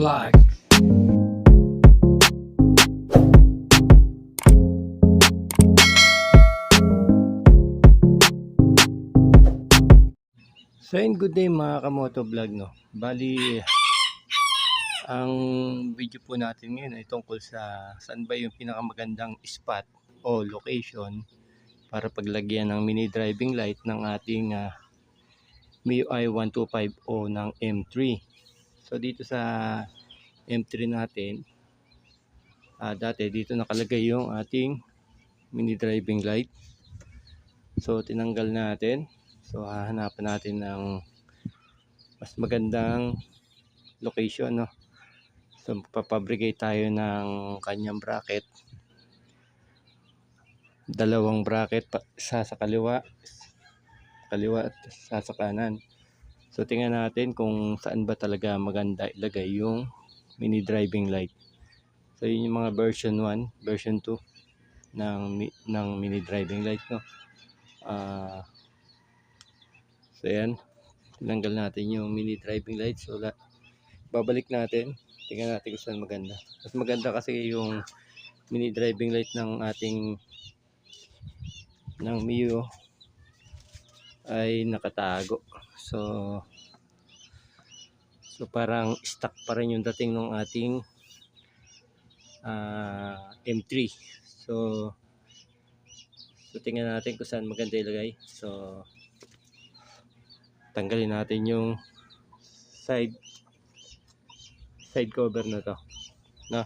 Vlog. So yun, good day mga kamoto vlog, no. Bali, ang video po natin ngayon ay tungkol sa saan ba yung pinakamagandang spot o location para paglagyan ng mini driving light ng ating MIUI 1250 ng M3. So dito sa M3 natin, dati dito nakalagay yung ating mini driving light. So tinanggal natin. So hahanapan natin ng mas magandang location, no. So papabricate tayo ng kanyang bracket. Dalawang bracket, isa sa kaliwa at isa sa kanan. So tingnan natin kung saan ba talaga maganda ilagay yung mini driving light. So yun yung mga version 1, version 2 ng mini driving light, no. So yan, tinanggal natin yung mini driving light. So babalik natin, tingnan natin kung saan maganda. Mas maganda kasi yung mini driving light ng ating MIUI ay nakatago. So parang stuck pa rin yung dating ng ating M3. So tingnan natin kung saan maganda ilagay. So tanggalin natin yung side cover na to, no?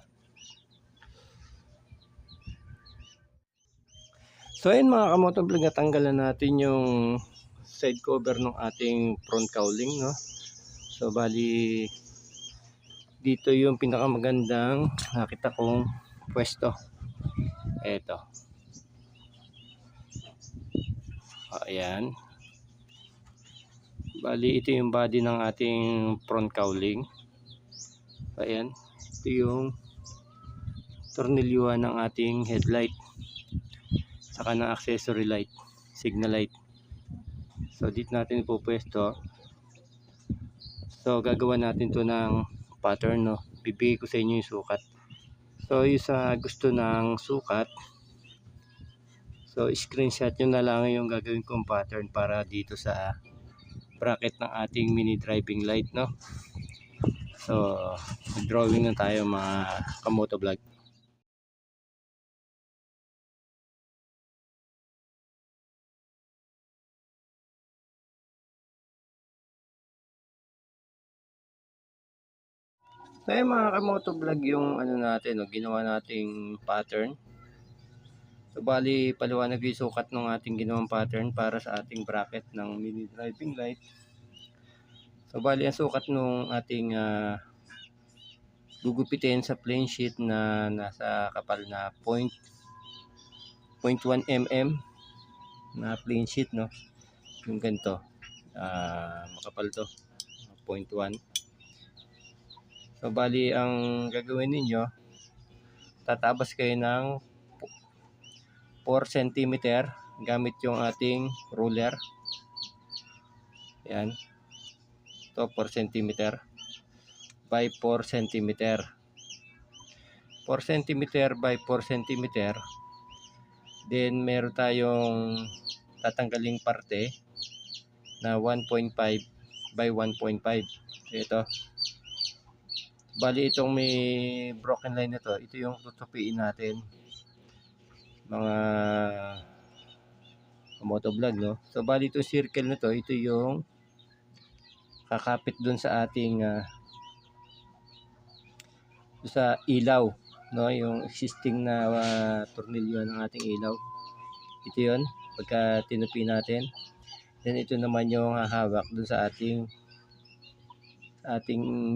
So ayun mga kamotovlog, natanggalan natin yung side cover ng ating front cowling, no? So bali dito yung pinakamagandang nakita kong pwesto. Eto. Ayan. Bali ito yung body ng ating front cowling. Ayan. Ito yung tornilyuhan ng ating headlight. Saka ng accessory light, signal light. So dito natin ipupwesto. So gagawa natin to ng pattern, no. Bibigay ko sa inyo yung sukat. So yung sa gusto ng sukat, so screenshot nyo na lang yung gagawin kong pattern para dito sa bracket ng ating mini driving light, no. So drawing na tayo mga kamoto vlog. So yung mga kamoto vlog yung ano natin, no, ginawa nating pattern. So bali paliwanag yung sukat ng ating ginawang pattern para sa ating bracket ng mini driving light. So bali ang sukat ng ating gugupitin sa plain sheet na nasa kapal na 0.1 mm na plain sheet, no. Yung ganito, makapal to, 0.1. So bali ang gagawin ninyo, tatabas kayo ng 4 cm gamit yung ating ruler. Yan. Ito 4 cm by 4 cm. 4 cm by 4 cm. Then meron tayong tatanggaling parte na 1.5 by 1.5. Ito. Bali itong may broken line na to, ito yung tutupiin natin mga motovlog, no. So bali itong circle na to, ito yung kakapit dun sa ating sa ilaw, no, yung existing na tornilyo ng ating ilaw. Ito yun pagka tinupi natin. Then ito naman yung hahawak dun sa ating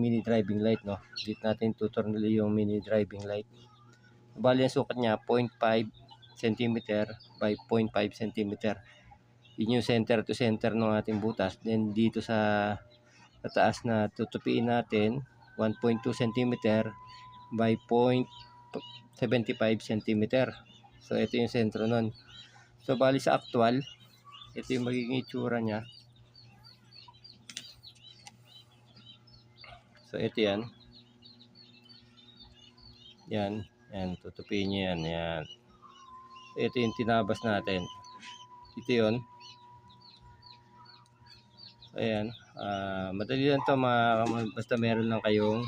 mini driving light, no. Dito natin tutornilyo yung mini driving light. Bali ang sukat niya 0.5 cm by 0.5 cm. Yun yung center to center ng ating butas. Then dito sa taas na tutupiin natin 1.2 cm by 0.75 cm. So ito yung sentro nun. So bali sa actual, ito yung magiging itsura nya. So ito yan. Yan, yan, tutupin nyo yan, yan. Ito yung tinabas natin. Ito yun. Ayan, madali lang to, basta meron lang kayong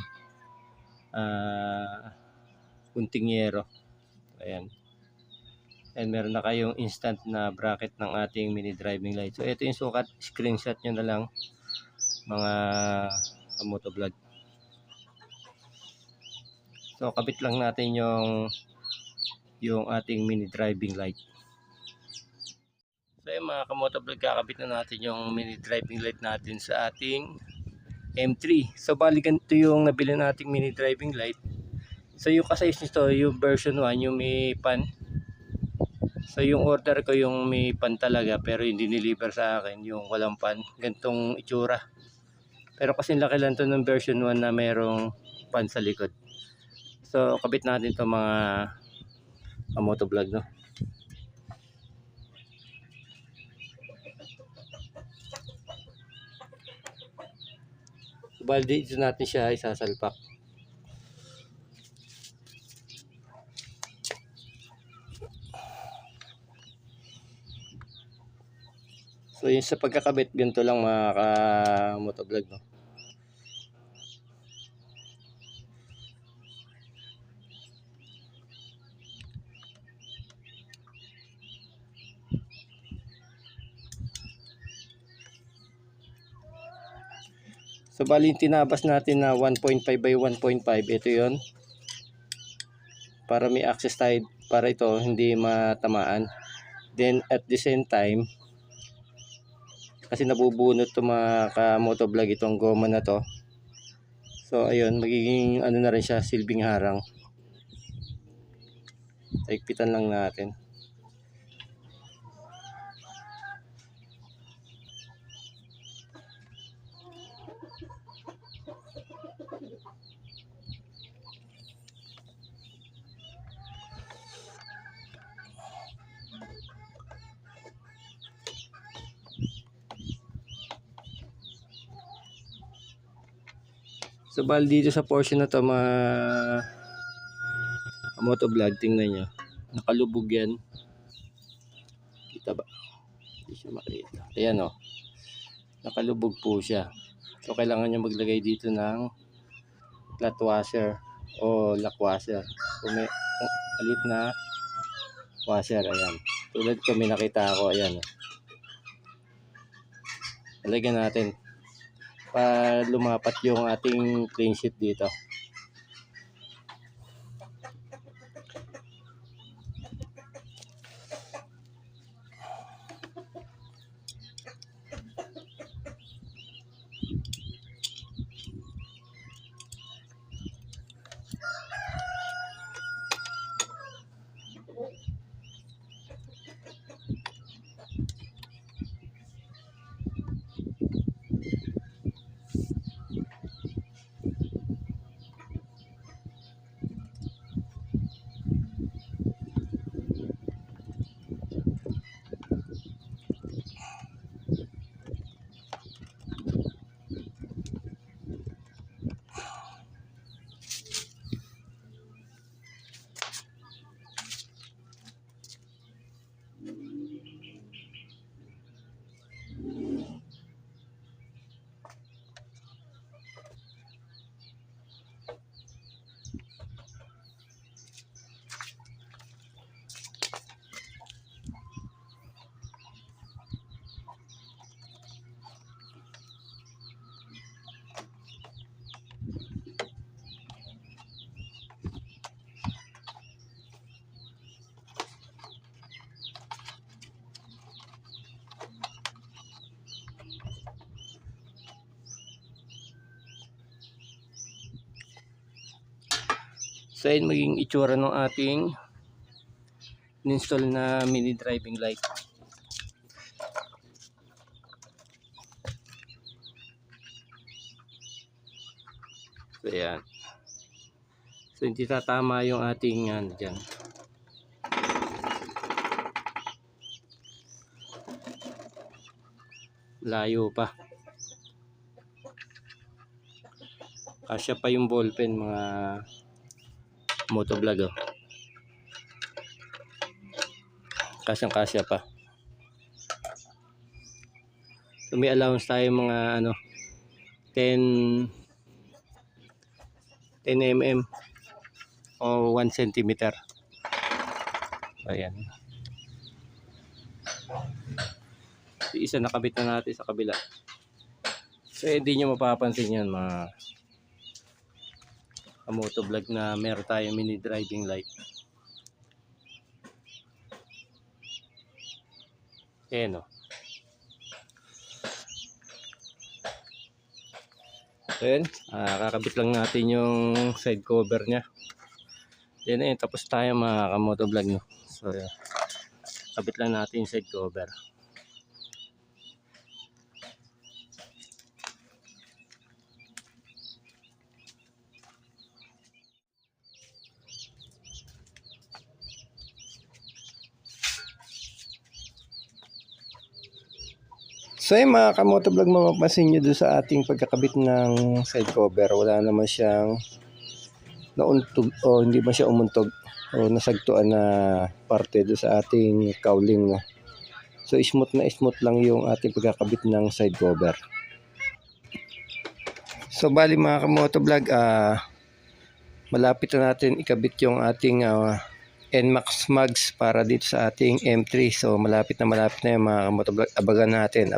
kunting yero. Ayan. And meron na kayong instant na bracket ng ating mini driving light. So ito yung sukat, screenshot nyo na lang mga motovlog. So kabit lang natin yung ating mini driving light. So yung mga kamotovlog, kakabit na natin yung mini driving light natin sa ating M3. So bali ganito yung nabili nating mini driving light. So yung kasize nito, yung version 1, yung may pan. So yung order ko yung may pan talaga, pero hindi deliver sa akin yung walang pan. Ganitong itsura. Pero kasi laki lang to ng version 1 na merong pan sa likod. So kabit natin to mga kamotovlog, no. Bali dito natin siya isasalpak. So yun sa pagkakabit, ganito lang mga ka-motovlog, no. So bali tinabas natin na 1.5 by 1.5, ito yon, para may access tayo, para ito hindi matamaan. Then at the same time, kasi nabubunot to mga ka-motovlog itong goma na to. So ayun, magiging ano na rin siya, silbing harang. Higpitan lang natin. So bali dito sa portion na to mga motovlog, tingnan nyo, nakalubog yan. Kita ba? Hindi siya makita. Ayan o, nakalubog po siya. So kailangan nyo maglagay dito ng flat washer o lock washer. Kung may alit na washer, ayan. Tulad ko may nakita ako, ayan. Lagyan natin para lumapat yung ating clean sheet dito. So yun maging itsura ng ating install na mini driving light. So yan. So hindi tatama yung ating dyan. Layo pa. Kasya pa yung ballpen mga motovlog oh. Kasyang-kasya pa. So may allowance tayo mga ano 10 mm o 1 cm. Ayan. So, isa nakabit na natin sa kabila. So hindi nyo mapapansin yan mga motovlog na meron tayong mini driving light. Ayan o. So yan, kakabit lang natin yung side cover nya. Yan na yun, tapos tayo mga kamotovlog no. So yan, kabit lang natin yung side cover. So yung mga kamotovlog, mapapansin nyo doon sa ating pagkakabit ng side cover, wala naman siyang nauntog o hindi ba siya umuntog o nasagtuan na parte doon sa ating cowling. So smooth na smooth lang yung ating pagkakabit ng side cover. So bali mga kamotovlog, malapit na natin ikabit yung ating NMAX mags para dito sa ating M3. So malapit na yung mga kamotovlog. Abangan natin.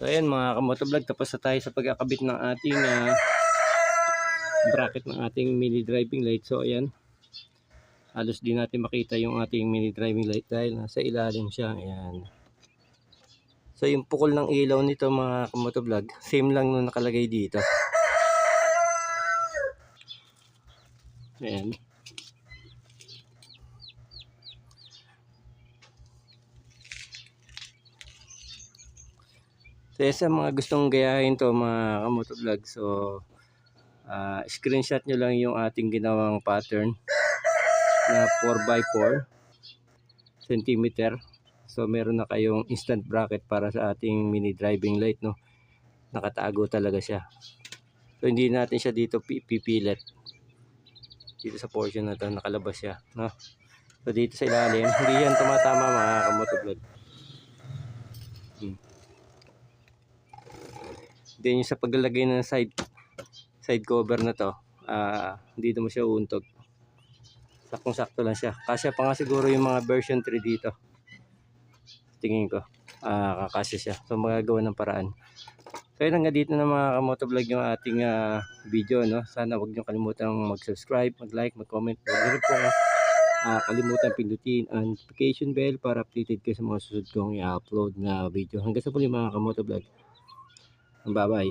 So ayan mga kamotovlog, tapos na tayo sa pagkakabit ng ating bracket ng ating mini driving light. So ayan, halos di natin makita yung ating mini driving light dahil nasa ilalim siya. Ayan. So yung pukol ng ilaw nito mga kamotovlog, same lang nung nakalagay dito. Ayan. So sa mga gustong gayahin to mga kamotovlog, so screenshot nyo lang yung ating ginawang pattern na 4x4 cm. So meron na kayong instant bracket para sa ating mini driving light no. Nakatago talaga siya. So hindi natin siya dito pipilit. Dito sa portion na to nakalabas siya no. So dito sa ilalim hindi yan tumatama mga kamotovlog. Then yung sa paglalagay ng side cover na to, hindi naman siya uuntog. Saktong sakto lang siya. Kasya pa nga siguro yung mga version 3 dito. Tingin ko kakasya siya. So magagawa ng paraan. So yun nga, dito na mga kamotovlog yung ating video no. Sana huwag niyo kalimutang mag-subscribe, mag-like, mag-comment. Huwag niyo po kalimutan pindutin ang notification bell para updated kayo sa mga susunod kong i-upload na video. Hanggang sa muli mga kamotovlog. Bye bye.